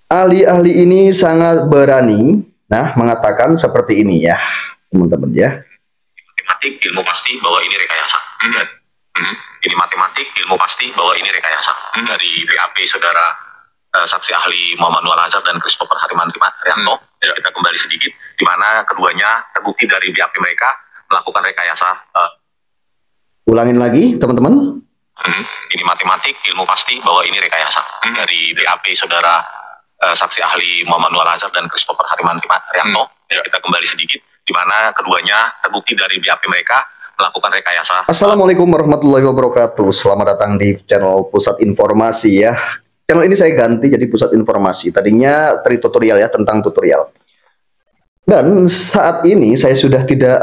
Ahli-ahli ini sangat berani, mengatakan seperti ini ya, teman-teman ya. Matematik ilmu pasti bahwa ini rekayasa. Ini matematik ilmu pasti bahwa ini rekayasa. Dari BAP saudara saksi ahli Muhammad Nur Al Azhar dan Christopher Harimanto. Kita kembali sedikit, di mana keduanya terbukti dari BAP mereka melakukan rekayasa. Ulangin lagi, teman-teman. Ini matematik ilmu pasti bahwa ini rekayasa. Dari BAP saudara saksi ahli Muhammad Nur Al Azhar dan Christopher Harimanto. Kita kembali sedikit, di mana keduanya terbukti dari BAP mereka melakukan rekayasa. Assalamualaikum warahmatullahi wabarakatuh. Selamat datang di channel Pusat Informasi ya. Channel ini saya ganti jadi Pusat Informasi. Tadinya tutorial ya, tentang tutorial. Dan saat ini saya sudah tidak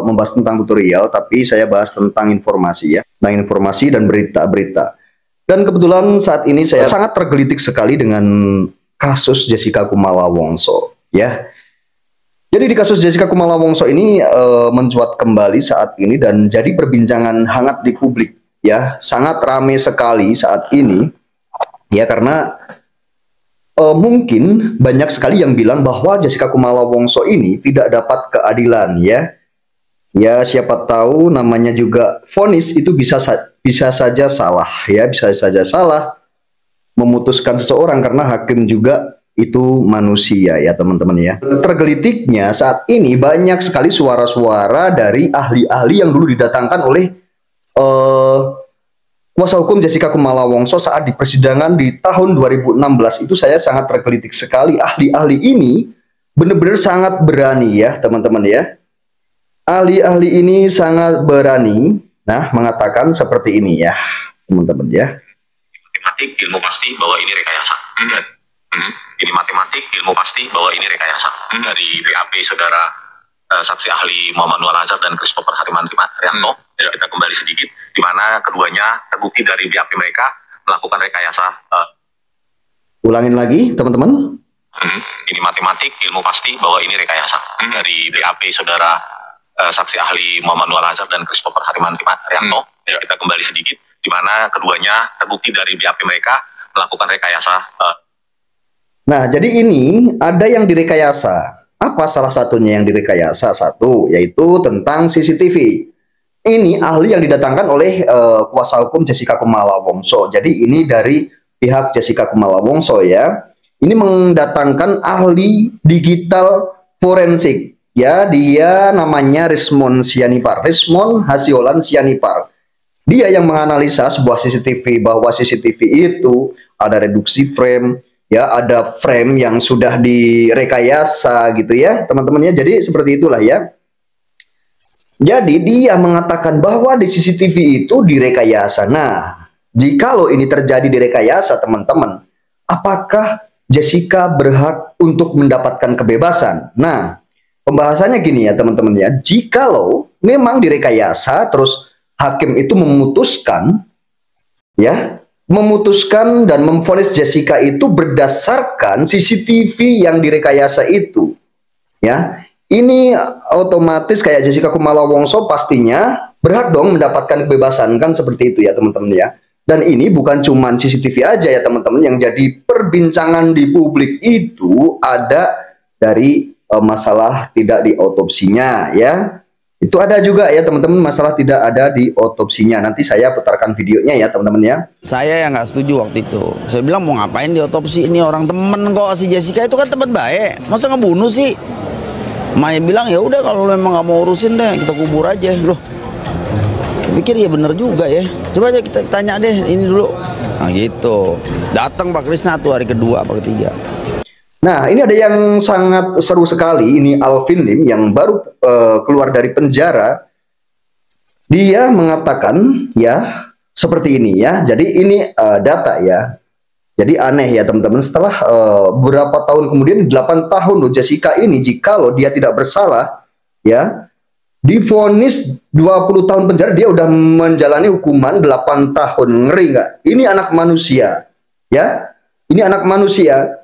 membahas tentang tutorial, tapi saya bahas tentang informasi ya. Tentang informasi dan berita-berita. Dan kebetulan saat ini saya sangat tergelitik sekali dengan kasus Jessica Kumala Wongso ya. Jadi di kasus Jessica Kumala Wongso ini mencuat kembali saat ini dan jadi perbincangan hangat di publik ya. Sangat ramai sekali saat ini ya, karena mungkin banyak sekali yang bilang bahwa Jessica Kumala Wongso ini tidak dapat keadilan ya. Ya, siapa tahu namanya juga vonis itu bisa saja salah ya, bisa saja salah memutuskan seseorang karena hakim juga itu manusia ya teman-teman ya. Tergelitiknya saat ini banyak sekali suara-suara dari ahli-ahli yang dulu didatangkan oleh kuasa hukum Jessica Kumala Wongso saat di persidangan di tahun 2016 itu. Saya sangat tergelitik sekali, ahli-ahli ini benar-benar sangat berani ya teman-teman ya. Ahli-ahli ini sangat berani, mengatakan seperti ini ya, teman-teman ya. Matematik ilmu pasti bahwa ini rekayasa. Ini matematik ilmu pasti bahwa ini rekayasa. Dari BAP saudara saksi ahli Muhammad Nur Al Azhar dan Christopher Harimanto. Kita kembali sedikit, di mana keduanya terbukti dari BAP mereka melakukan rekayasa. Ulangin lagi, teman-teman. Ini matematik ilmu pasti bahwa ini rekayasa. Dari BAP saudara saksi ahli Muhammad Nur Al Azhar dan Christopher Harimanto. Kita kembali sedikit, di mana keduanya terbukti dari BAP mereka melakukan rekayasa. Nah, jadi ini ada yang direkayasa. Apa salah satunya yang direkayasa? Satu, yaitu tentang CCTV. Ini ahli yang didatangkan oleh kuasa hukum Jessica Kumala Wongso. Jadi ini dari pihak Jessica Kumala Wongso ya. Ini mendatangkan ahli digital forensik. Ya, dia namanya Rismon Sianipar, Rismon Hasiolan Sianipar. Dia yang menganalisa sebuah CCTV, bahwa CCTV itu ada reduksi frame, ya, ada frame yang sudah direkayasa gitu ya, teman-teman ya. Jadi seperti itulah ya. Jadi dia mengatakan bahwa di CCTV itu direkayasa. Nah, jikalau ini terjadi direkayasa, teman-teman, apakah Jessica berhak untuk mendapatkan kebebasan? Nah, pembahasannya gini ya teman-teman ya, jikalau memang direkayasa terus hakim itu memutuskan ya, memutuskan dan memvonis Jessica itu berdasarkan CCTV yang direkayasa itu ya, ini otomatis kayak Jessica Kumala Wongso pastinya berhak dong mendapatkan kebebasan, kan seperti itu ya teman-teman ya. Dan ini bukan cuman CCTV aja ya teman-teman, yang jadi perbincangan di publik itu ada dari masalah tidak diotopsinya ya. Itu ada juga ya teman-teman, masalah tidak ada di otopsinya. Nanti saya putarkan videonya ya teman-teman ya. Saya yang nggak setuju waktu itu. Saya bilang mau ngapain diotopsi, ini orang temen kok, si Jessica itu kan teman baik. Masa ngebunuh sih? Maya bilang ya udah kalau lo emang nggak mau urusin deh, kita kubur aja. Loh, pikir ya bener juga ya. Coba aja kita tanya deh ini dulu. Nah gitu. Datang Pak Krisna tuh hari kedua apa ketiga. Nah, ini ada yang sangat seru sekali. Ini Alvin Lim yang baru keluar dari penjara. Dia mengatakan ya seperti ini ya. Jadi ini data ya. Jadi aneh ya teman-teman. Setelah beberapa tahun kemudian, 8 tahun loh Jessica ini, jikalau dia tidak bersalah ya, divonis 20 tahun penjara, dia udah menjalani hukuman 8 tahun. Ngeri nggak? Ini anak manusia ya. Ini anak manusia.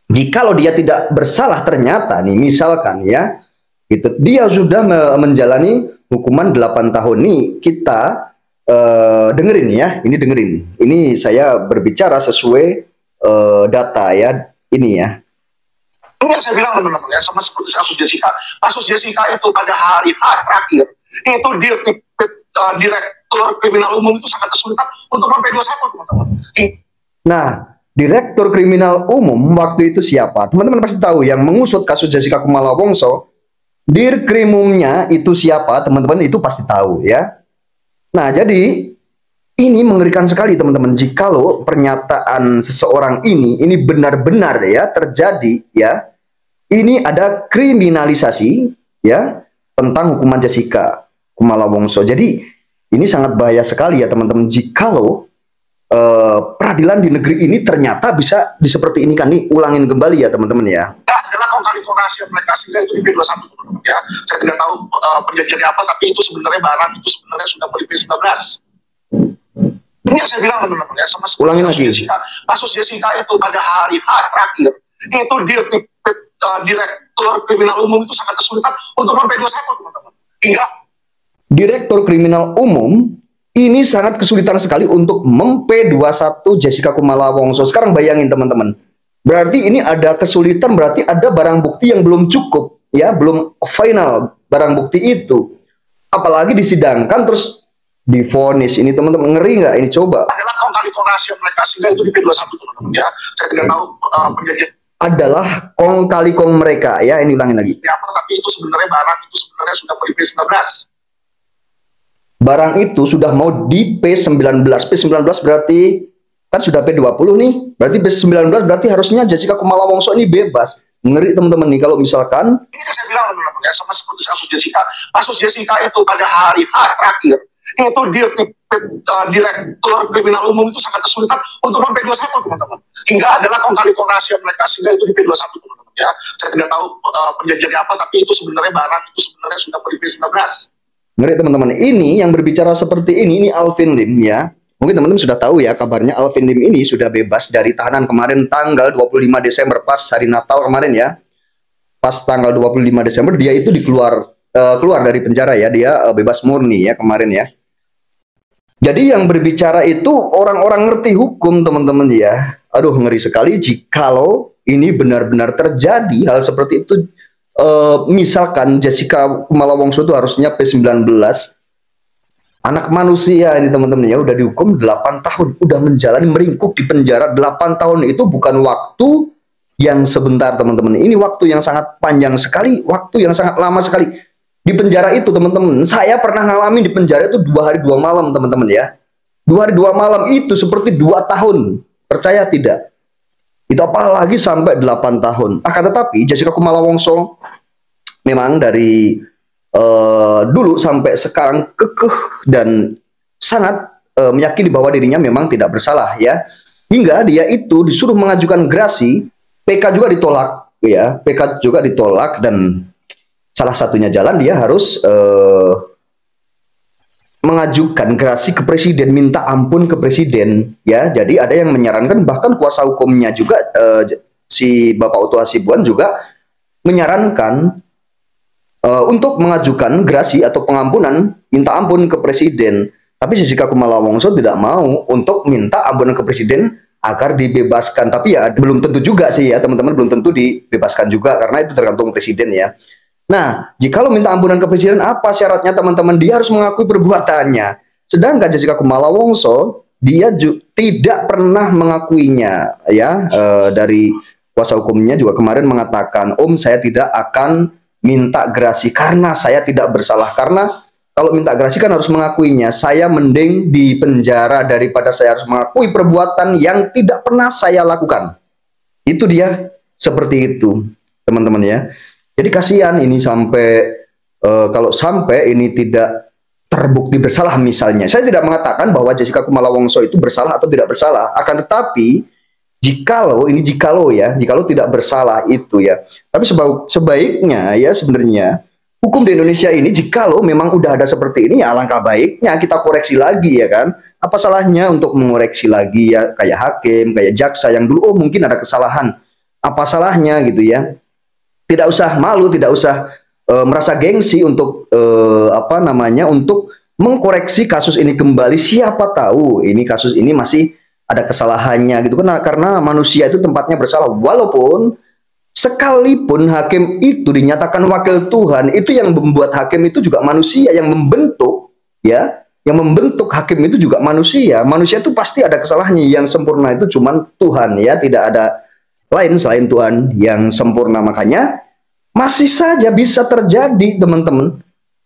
Jikalau dia tidak bersalah ternyata nih misalkan ya, gitu, dia sudah menjalani hukuman 8 tahun. Nih kita dengerin ya, ini dengerin. Ini saya berbicara sesuai data ya ini ya. Ini yang saya bilang teman-teman ya, sama seperti kasus Jessica. Kasus Jessica itu pada hari H terakhir itu direktur kriminal umum itu sangat kesulitan untuk sampai 21 teman-teman. Nah, direktur kriminal umum waktu itu siapa? Teman-teman pasti tahu yang mengusut kasus Jessica Kumala Wongso. Dirkrimumnya itu siapa? Teman-teman itu pasti tahu ya. Nah, jadi ini mengerikan sekali teman-teman. Jikalau pernyataan seseorang ini benar-benar ya terjadi ya. Ini ada kriminalisasi ya tentang hukuman Jessica Kumala Wongso. Jadi ini sangat bahaya sekali ya teman-teman. Jikalau peradilan di negeri ini ternyata bisa seperti ini kan, nih ulangin kembali ya teman-teman ya. Adalah komunikasi yang mereka sehingga itu di B21 teman-teman ya. Saya tidak tahu perjanjiannya apa, tapi itu sebenarnya barang itu sebenarnya sudah beri P19. Ini yang saya bilang teman-teman ya, sama ulangin lagi. Jessica. Kasus Jessica itu pada hari H terakhir itu direktur kriminal umum itu sangat kesulitan untuk sampai 21 teman-teman. Hingga Direktur kriminal umum ini sangat kesulitan sekali untuk mem-P21 Jessica Kumala Wongso. Sekarang bayangin teman-teman. Berarti ini ada kesulitan, berarti ada barang bukti yang belum cukup ya, belum final barang bukti itu. Apalagi disidangkan terus divonis. Ini teman-teman ngeri nggak? Ini coba. Adalah komunikasi yang mereka sehingga itu di B21 teman-teman ya. Saya tidak tahu perjanjian adalah kong kali kong mereka ya. Ini ulangin lagi. apa, tapi itu sebenarnya barang itu sebenarnya sudah beri P19. Barang itu sudah mau di P19. P19 berarti kan sudah P20 nih. Berarti P19 berarti harusnya Jessica Kumala Wongso ini bebas. Ngeri teman-teman nih kalau misalkan. Ini yang saya bilang teman-teman ya, sama seperti kasus Jessica. Kasus Jessica itu pada hari H terakhir itu direktur kriminal umum itu sangat kesulitan untuk sampai 21 teman-teman. Hingga adalah komunikasi yang mereka sehingga itu di P21 teman-teman ya. Saya tidak tahu perjanjiannya apa, tapi itu sebenarnya barang itu sebenarnya sudah beri P19. Ngeri teman-teman. Ini yang berbicara seperti ini Alvin Lim ya. Mungkin teman-teman sudah tahu ya kabarnya Alvin Lim ini sudah bebas dari tahanan kemarin tanggal 25 Desember pas hari Natal kemarin ya. Pas tanggal 25 Desember dia itu keluar dari penjara ya. Dia bebas murni ya kemarin ya. Jadi yang berbicara itu orang-orang ngerti hukum teman-teman ya. Aduh ngeri sekali jikalau ini benar-benar terjadi hal seperti itu. Misalkan Jessica Kumala Wongso itu harusnya P19, anak manusia ini teman-teman ya, udah dihukum 8 tahun, udah menjalani meringkuk di penjara 8 tahun. Itu bukan waktu yang sebentar teman-teman, ini waktu yang sangat panjang sekali, waktu yang sangat lama sekali di penjara itu teman-teman. Saya pernah ngalamin di penjara itu 2 hari 2 malam teman-teman ya. 2 hari 2 malam itu seperti 2 tahun, percaya tidak? Itu apalagi sampai 8 tahun. Akan tetapi Jessica Kumala Wongso memang dari dulu sampai sekarang kekeh dan sangat meyakini bahwa dirinya memang tidak bersalah ya. Hingga dia itu disuruh mengajukan gerasi, PK juga ditolak ya. PK juga ditolak dan salah satunya jalan dia harus mengajukan gerasi ke presiden, minta ampun ke presiden ya. Jadi ada yang menyarankan, bahkan kuasa hukumnya juga si Bapak Oto Hasibuan juga menyarankan untuk mengajukan gerasi atau pengampunan, minta ampun ke presiden. Tapi Jessica Kumala Wongso tidak mau untuk minta ampunan ke presiden agar dibebaskan. Tapi ya belum tentu juga sih ya teman-teman, belum tentu dibebaskan juga karena itu tergantung presiden ya. Nah, jika lo minta ampunan ke presiden, apa syaratnya teman-teman? Dia harus mengakui perbuatannya. Sedangkan Jessica Kumala Wongso, dia tidak pernah mengakuinya. Ya, dari kuasa hukumnya juga kemarin mengatakan, Om saya tidak akan minta gerasi karena saya tidak bersalah. Karena kalau minta gerasi kan harus mengakuinya. Saya mending di penjara daripada saya harus mengakui perbuatan yang tidak pernah saya lakukan. Itu dia seperti itu, teman-teman ya. Jadi kasihan ini sampai kalau sampai ini tidak terbukti bersalah misalnya. Saya tidak mengatakan bahwa Jessica Kumala Wongso itu bersalah atau tidak bersalah. Akan tetapi jikalau tidak bersalah itu ya. Tapi sebaiknya ya sebenarnya hukum di Indonesia ini jikalau memang udah ada seperti ini ya alangkah baiknya kita koreksi lagi ya kan. Apa salahnya untuk mengoreksi lagi ya, kayak hakim, kayak jaksa yang dulu mungkin ada kesalahan. Apa salahnya gitu ya. Tidak usah malu, tidak usah merasa gengsi untuk untuk mengkoreksi kasus ini kembali. Siapa tahu ini kasus ini masih ada kesalahannya gitu kan, karena manusia itu tempatnya bersalah. Walaupun sekalipun hakim itu dinyatakan wakil Tuhan, itu yang membuat hakim itu juga manusia, yang membentuk ya, yang membentuk hakim itu juga manusia. Manusia itu pasti ada kesalahannya. Yang sempurna itu cuman Tuhan ya, tidak ada lain selain Tuhan yang sempurna. Makanya masih saja bisa terjadi, teman-teman.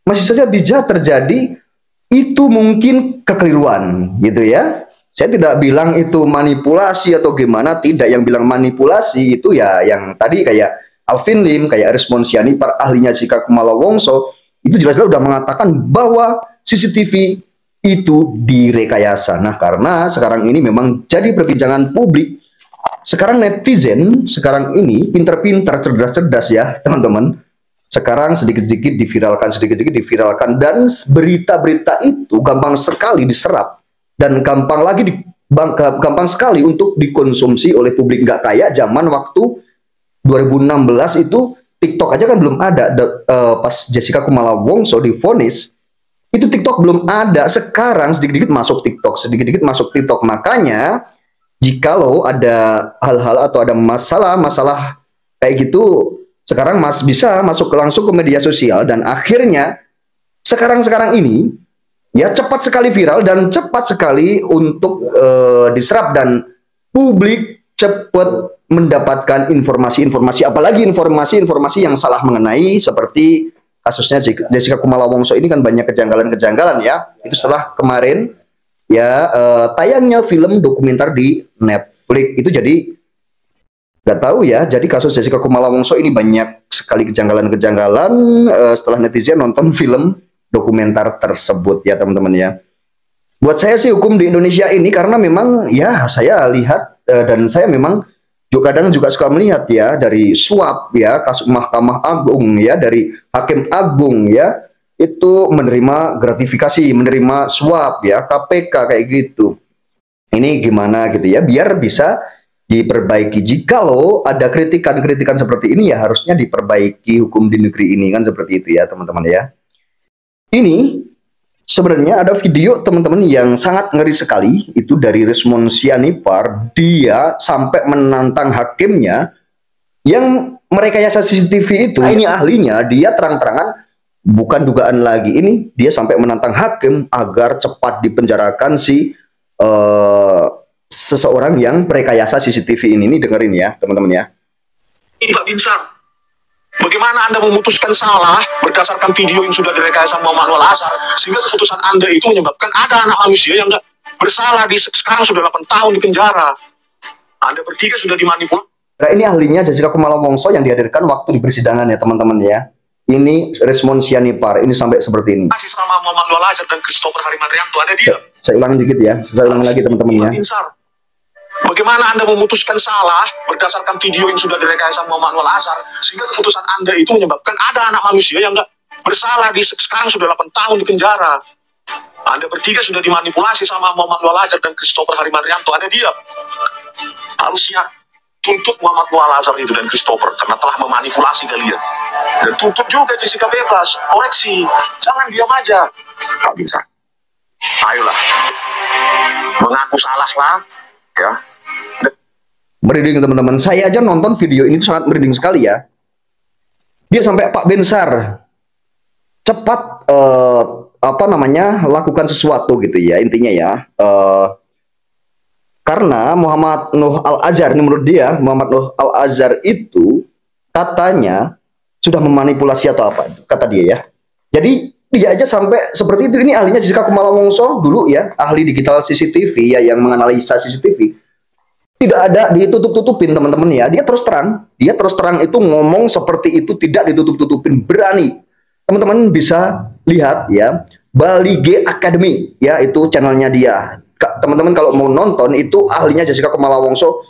Masih saja bisa terjadi, itu mungkin kekeliruan gitu ya. Saya tidak bilang itu manipulasi atau gimana, tidak. Yang bilang manipulasi itu ya yang tadi kayak Alvin Lim, kayak Resmond Sianipar, ahlinya Jessica Kumala Wongso, itu jelas-jelas udah mengatakan bahwa CCTV itu direkayasa. Nah, karena sekarang ini memang jadi perbincangan publik. Sekarang netizen sekarang ini pinter-pinter, cerdas-cerdas ya teman-teman. Sekarang sedikit-sedikit diviralkan, dan berita-berita itu gampang sekali diserap dan gampang sekali untuk dikonsumsi oleh publik. Nggak kayak zaman waktu 2016 itu TikTok aja kan belum ada. Pas Jessica Kumala Wongso divonis, itu TikTok belum ada. Sekarang sedikit-sedikit masuk TikTok, Makanya jikalau ada hal-hal atau ada masalah kayak gitu, sekarang bisa masuk langsung ke media sosial, dan akhirnya sekarang ini ya cepat sekali viral dan cepat sekali untuk diserap, dan publik cepat mendapatkan informasi-informasi, apalagi informasi-informasi yang salah mengenai seperti kasusnya Jessica Kumala Wongso ini kan banyak kejanggalan-kejanggalan ya. Itu setelah kemarin ya tayangnya film dokumenter di Netflix itu, jadi nggak tahu ya. Jadi kasus Jessica Kumala Wongso ini banyak sekali kejanggalan-kejanggalan setelah netizen nonton film dokumenter tersebut ya teman-teman ya. Buat saya sih hukum di Indonesia ini, karena memang ya saya lihat dan saya memang kadang juga suka melihat ya dari suap ya, kasus Mahkamah Agung ya, dari Hakim Agung ya, itu menerima gratifikasi, menerima suap ya, KPK kayak gitu. Ini gimana gitu ya, biar bisa diperbaiki. Jikalau ada kritikan-kritikan seperti ini ya harusnya diperbaiki hukum di negeri ini kan, seperti itu ya teman-teman ya. Ini sebenarnya ada video teman-teman yang sangat ngeri sekali, itu dari Resmond Sianipar. Dia sampai menantang hakimnya yang merekayasa CCTV itu. Nah, ini ahlinya, dia terang-terangan, bukan dugaan lagi, ini dia sampai menantang hakim agar cepat dipenjarakan si seseorang yang merekayasa CCTV ini. Dengerin ya teman-teman ya. Ini Pak Binsar, bagaimana Anda memutuskan salah berdasarkan video yang sudah direkayasa Muhammad Anwar Azhar, sehingga keputusan Anda itu menyebabkan ada anak manusia yang nggak bersalah sekarang sudah 8 tahun di penjara. Anda bertiga sudah dimanipulasi. Nah, ini ahlinya Jessica Kumala Wongso yang dihadirkan waktu di persidangan ya teman-teman ya. Ini Resmond Sianipar, ini sampai seperti ini. Masih sama Muhammad Anwar Azhar dan Christopher Harimanrianto, ada dia. Saya ulangin dikit ya, saya ulang lagi teman-teman ya. Bagaimana Anda memutuskan salah berdasarkan video yang sudah direkayasa Muhammad Anwar Azhar, sehingga keputusan Anda itu menyebabkan ada anak manusia yang nggak bersalah sekarang sudah 8 tahun di penjara. Anda bertiga sudah dimanipulasi sama Muhammad Anwar Azhar dan Christopher Harimanrianto, ada dia. Harusnya tuntut Muhammad Anwar Azhar itu dan Christopher karena telah memanipulasi kalian. Dan tuntut juga Jessica bebas, koreksi, jangan diam aja. Pak Binsar, ayolah, mengaku salah lah, ya. Merinding teman-teman, saya aja nonton video ini sangat merinding sekali ya. Dia sampai Pak Binsar cepat lakukan sesuatu gitu ya, intinya ya. Karena Muhammad Nuh Al-Azhar, ini menurut dia Muhammad Nuh Al-Azhar itu katanya sudah memanipulasi atau apa, kata dia ya. Jadi dia aja sampai seperti itu. Ini ahlinya Jessica Kumala Wongso dulu ya, ahli digital CCTV ya, yang menganalisa CCTV. Tidak ada ditutup-tutupin teman-teman ya. Dia terus terang itu ngomong seperti itu, tidak ditutup-tutupin, berani. Teman-teman bisa lihat ya, Bali G Academy ya, itu channelnya dia. Teman-teman kalau mau nonton, itu ahlinya Jessica Kumala Wongso.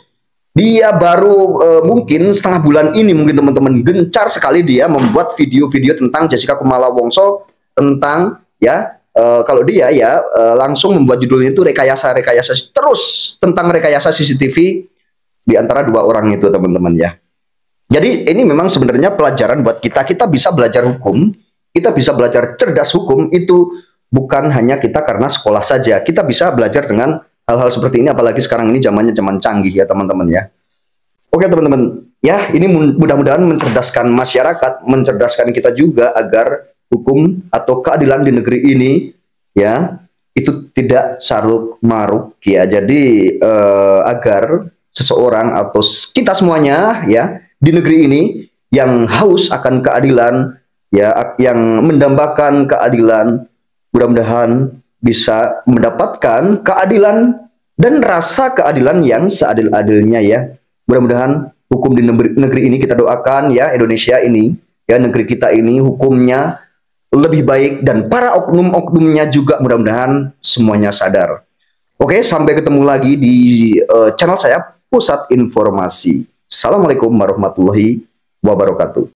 Dia baru mungkin setengah bulan ini, mungkin teman-teman, gencar sekali dia membuat video-video tentang Jessica Kumala Wongso, tentang ya kalau dia ya langsung membuat judulnya itu rekayasa terus tentang rekayasa CCTV di antara dua orang itu teman-teman ya. Jadi ini memang sebenarnya pelajaran buat kita. Kita bisa belajar hukum, kita bisa belajar cerdas hukum itu bukan hanya kita karena sekolah saja. Kita bisa belajar dengan hal-hal seperti ini, apalagi sekarang ini zamannya zaman canggih ya teman-teman ya. Oke teman-teman, ya ini mudah-mudahan mencerdaskan masyarakat, mencerdaskan kita juga agar hukum atau keadilan di negeri ini ya itu tidak caruk maruk ya. Jadi agar seseorang atau kita semuanya ya di negeri ini yang haus akan keadilan ya, yang mendambakan keadilan, mudah-mudahan bisa mendapatkan keadilan dan rasa keadilan yang seadil-adilnya ya. Mudah-mudahan hukum di negeri ini, kita doakan ya, Indonesia ini ya, negeri kita ini hukumnya lebih baik, dan para oknum-oknumnya juga mudah-mudahan semuanya sadar. Oke, sampai ketemu lagi di channel saya Pusat Informasi. Assalamualaikum warahmatullahi wabarakatuh.